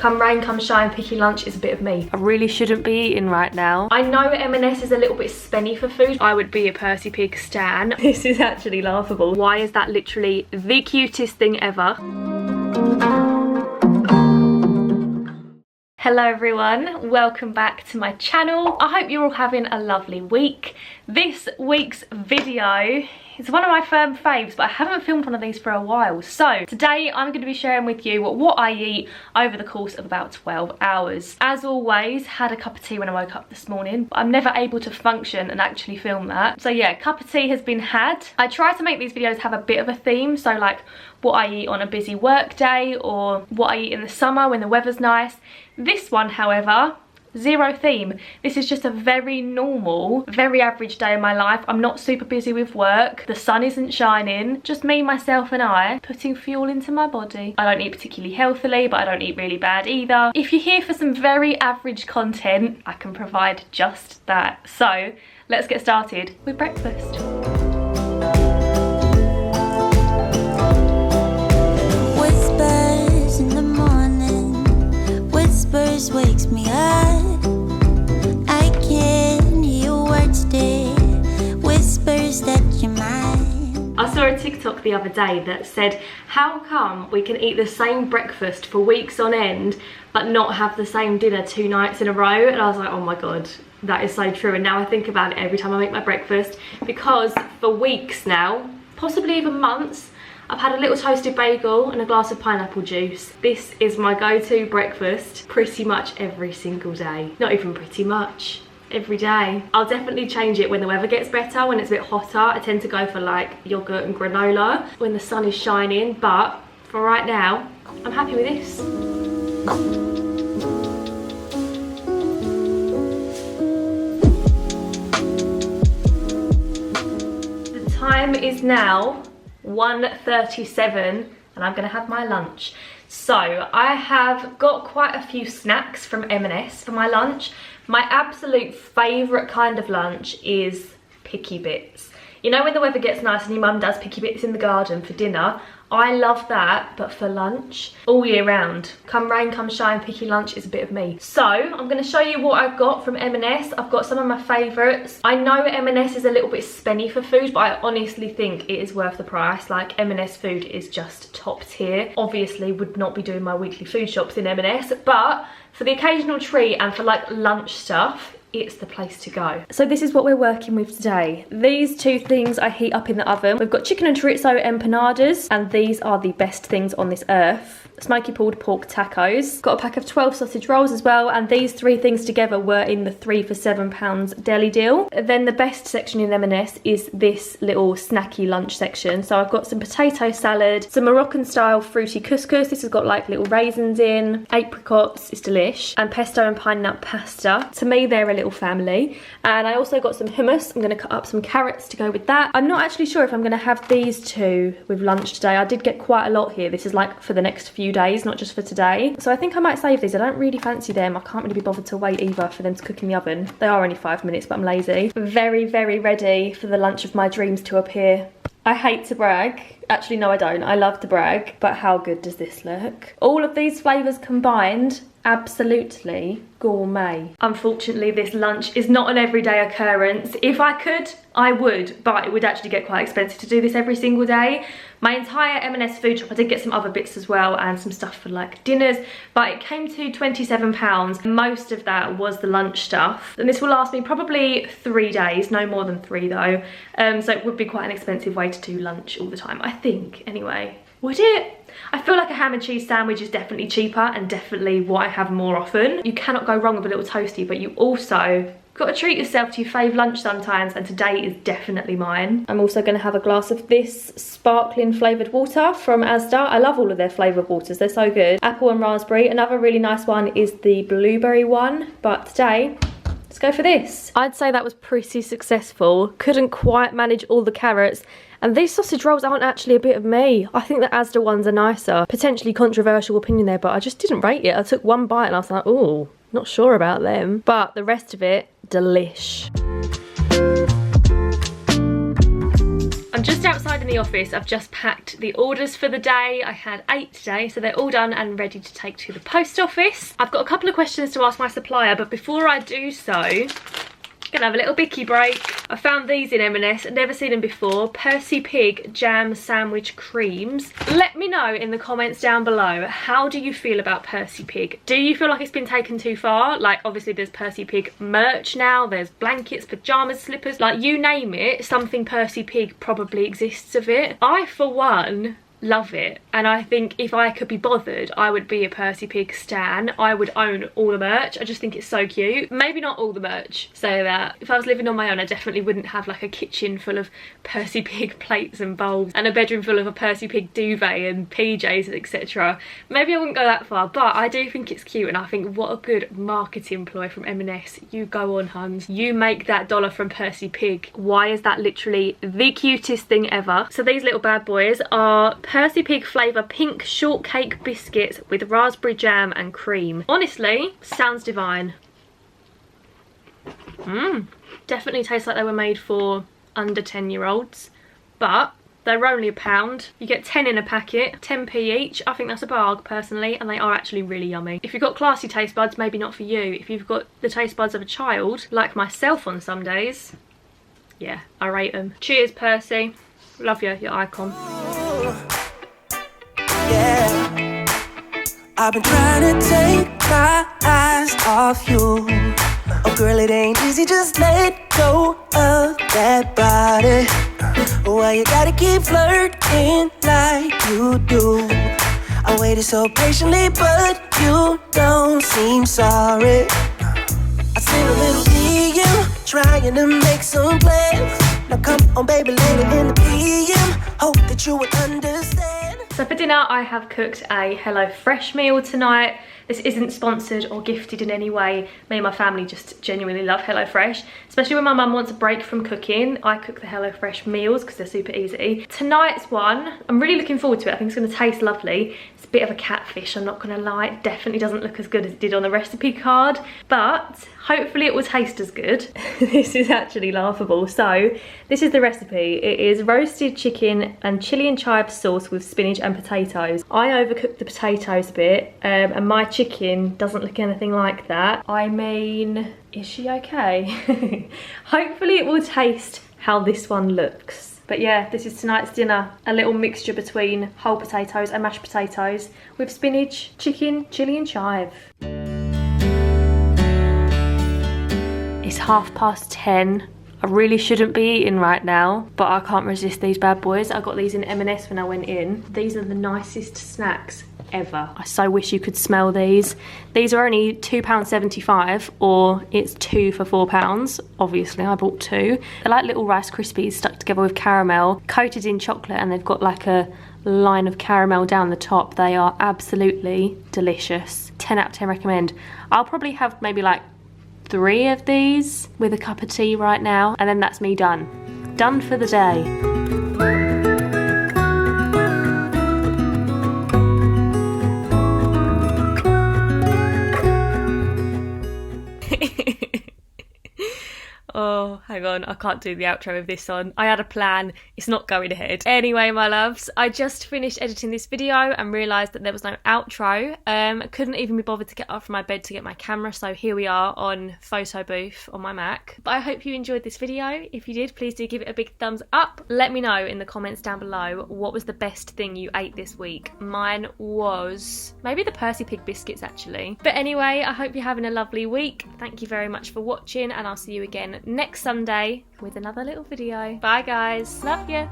Come rain, come shine, picky lunch is a bit of me. I really shouldn't be eating right now. I know M&S is a little bit spenny for food. I would be a Percy Pig stan. This is actually laughable. Why is that literally the cutest thing ever? Hello everyone, welcome back to my channel. I hope you're all having a lovely week. This week's video is one of my firm faves, but I haven't filmed one of these for a while. So today I'm going to be sharing with you what I eat over the course of about 12 hours. As always, had a cup of tea when I woke up this morning, but I'm never able to function and actually film that. So yeah, cup of tea has been had. I try to make these videos have a bit of a theme, so like what I eat on a busy work day or what I eat in the summer when the weather's nice. This one, however, zero theme. This is just a very normal, very average day in my life. I'm not super busy with work. The sun isn't shining. Just me, myself and I putting fuel into my body. I don't eat particularly healthily, but I don't eat really bad either. If you're here for some very average content, I can provide just that. So let's get started with breakfast. Whispers in the morning, whispers wakes me up. I can hear your words today, whispers that you're mine. I saw a TikTok the other day that said, how come we can eat the same breakfast for weeks on end but not have the same dinner 2 nights in a row? And I was like, oh my god, that is so true. And now I think about it every time I make my breakfast, because for weeks now, possibly even months, I've had a little toasted bagel and a glass of pineapple juice. This is my go-to breakfast pretty much every single day. Not even pretty much, every day. I'll definitely change it when the weather gets better, when it's a bit hotter. I tend to go for like yogurt and granola when the sun is shining, but for right now, I'm happy with this. The time is now 1:37 and I'm gonna have my lunch. So I have got quite a few snacks from M&S for my lunch. My absolute favourite kind of lunch is picky bits. You know when the weather gets nice and your mum does picky bits in the garden for dinner? I love that, but for lunch, all year round. Come rain, come shine, picky lunch is a bit of me. So I'm going to show you what I've got from M&S. I've got some of my favourites. I know M&S is a little bit spenny for food, but I honestly think it is worth the price. Like, M&S food is just top tier. Obviously would not be doing my weekly food shops in M&S, but for the occasional treat and for like lunch stuff, it's the place to go. So this is what we're working with today. These 2 things I heat up in the oven. We've got chicken and chorizo empanadas, and these are the best things on this earth. Smoky pulled pork tacos. Got a pack of 12 sausage rolls as well, and these 3 things together were in the 3 for £7 deli deal. Then the best section in M&S is this little snacky lunch section. So I've got some potato salad, some Moroccan style fruity couscous. This has got like little raisins in, apricots, it's delish, and pesto and pine nut pasta. To me, they're a little family. And I also got some hummus. I'm going to cut up some carrots to go with that. I'm not actually sure if I'm going to have these 2 with lunch today. I did get quite a lot here. This is like for the next few days, not just for today. So I think I might save these. I don't really fancy them. I can't really be bothered to wait either for them to cook in the oven. They are only 5 minutes, but I'm lazy. Very, very ready for the lunch of my dreams to appear. I hate to brag. Actually, no, I don't. I love to brag. But how good does this look? All of these flavours combined, absolutely gourmet. Unfortunately, this lunch is not an everyday occurrence. If I could, I would, but it would actually get quite expensive to do this every single day. My entire M&S food shop, I did get some other bits as well and some stuff for like dinners, but it came to £27. Most of that was the lunch stuff. And this will last me probably 3 days, no more than 3 though. So it would be quite an expensive way to do lunch all the time, I think, anyway. Would it? I feel like a ham and cheese sandwich is definitely cheaper and definitely what I have more often. You cannot go wrong with a little toasty, but you also got to treat yourself to your fave lunch sometimes, and today is definitely mine. I'm also going to have a glass of this sparkling flavoured water from Asda. I love all of their flavoured waters, they're so good. Apple and raspberry. Another really nice one is the blueberry one, but today, let's go for this. I'd say that was pretty successful. Couldn't quite manage all the carrots. And these sausage rolls aren't actually a bit of me. I think the Asda ones are nicer. Potentially controversial opinion there, but I just didn't rate it. I took 1 bite and I was like, ooh, not sure about them. But the rest of it, delish. I'm just outside in the office. I've just packed the orders for the day. I had 8 today, so they're all done and ready to take to the post office. I've got a couple of questions to ask my supplier, but before I do so, gonna have a little bicky break. I found these in M&S, never seen them before. Percy Pig jam sandwich creams. Let me know in the comments down below, how do you feel about Percy Pig? Do you feel like it's been taken too far? Like, obviously there's Percy Pig merch now, there's blankets, pajamas, slippers, like you name it, something Percy Pig probably exists of it. I, for one, love it, and I think if I could be bothered, I would be a Percy Pig stan. I would own all the merch. I just think it's so cute. Maybe not all the merch, so that if I was living on my own, I definitely wouldn't have like a kitchen full of Percy Pig plates and bowls and a bedroom full of a Percy Pig duvet and PJs, etc. Maybe I wouldn't go that far, but I do think it's cute, and I think what a good marketing ploy from M&S. You go on, huns. You make that dollar from Percy Pig. Why is that literally the cutest thing ever? So these little bad boys are Percy Pig flavour pink shortcake biscuits with raspberry jam and cream. Honestly, sounds divine. Definitely tastes like they were made for under 10-year-olds, but they're only £1. You get 10 in a packet, 10p each. I think that's a bargain personally, and they are actually really yummy. If you've got classy taste buds, maybe not for you. If you've got the taste buds of a child, like myself on some days, yeah, I rate them. Cheers, Percy. Love you, your icon. Yeah, I've been trying to take my eyes off you. Oh girl, it ain't easy, just let go of that body. Why you gotta keep flirting like you do? I waited so patiently, but you don't seem sorry. I seen a little DM, trying to make some plans. Now come on baby, later in the PM, hope that you would understand. So for dinner, I have cooked a HelloFresh meal tonight. This isn't sponsored or gifted in any way. Me and my family just genuinely love HelloFresh, especially when my mum wants a break from cooking. I cook the HelloFresh meals because they're super easy. Tonight's one, I'm really looking forward to it. I think it's going to taste lovely. It's a bit of a catfish, I'm not going to lie. It definitely doesn't look as good as it did on the recipe card, but hopefully it will taste as good. This is actually laughable. So this is the recipe. It is roasted chicken and chili and chive sauce with spinach and potatoes. I overcooked the potatoes a bit, and my chicken doesn't look anything like that. I mean, is she okay? Hopefully it will taste how this one looks. But yeah, this is tonight's dinner. A little mixture between whole potatoes and mashed potatoes with spinach, chicken, chili and chive. It's 10:30. I really shouldn't be eating right now, but I can't resist these bad boys. I got these in M&S when I went in. These are the nicest snacks ever. I so wish you could smell these. These are only £2.75, or it's 2 for £4. Obviously, I bought 2. They're like little Rice Krispies stuck together with caramel, coated in chocolate, and they've got like a line of caramel down the top. They are absolutely delicious. 10 out of 10 recommend. I'll probably have maybe like 3 of these with a cup of tea right now, and then that's me done. Done for the day. Oh, hang on, I can't do the outro with this on. I had a plan, it's not going ahead. Anyway, my loves, I just finished editing this video and realised that there was no outro. Couldn't even be bothered to get up from my bed to get my camera, so here we are on photo booth on my Mac. But I hope you enjoyed this video. If you did, please do give it a big thumbs up. Let me know in the comments down below what was the best thing you ate this week. Mine was maybe the Percy Pig biscuits, actually. But anyway, I hope you're having a lovely week. Thank you very much for watching, and I'll see you again next Sunday with another little video. Bye guys, love you.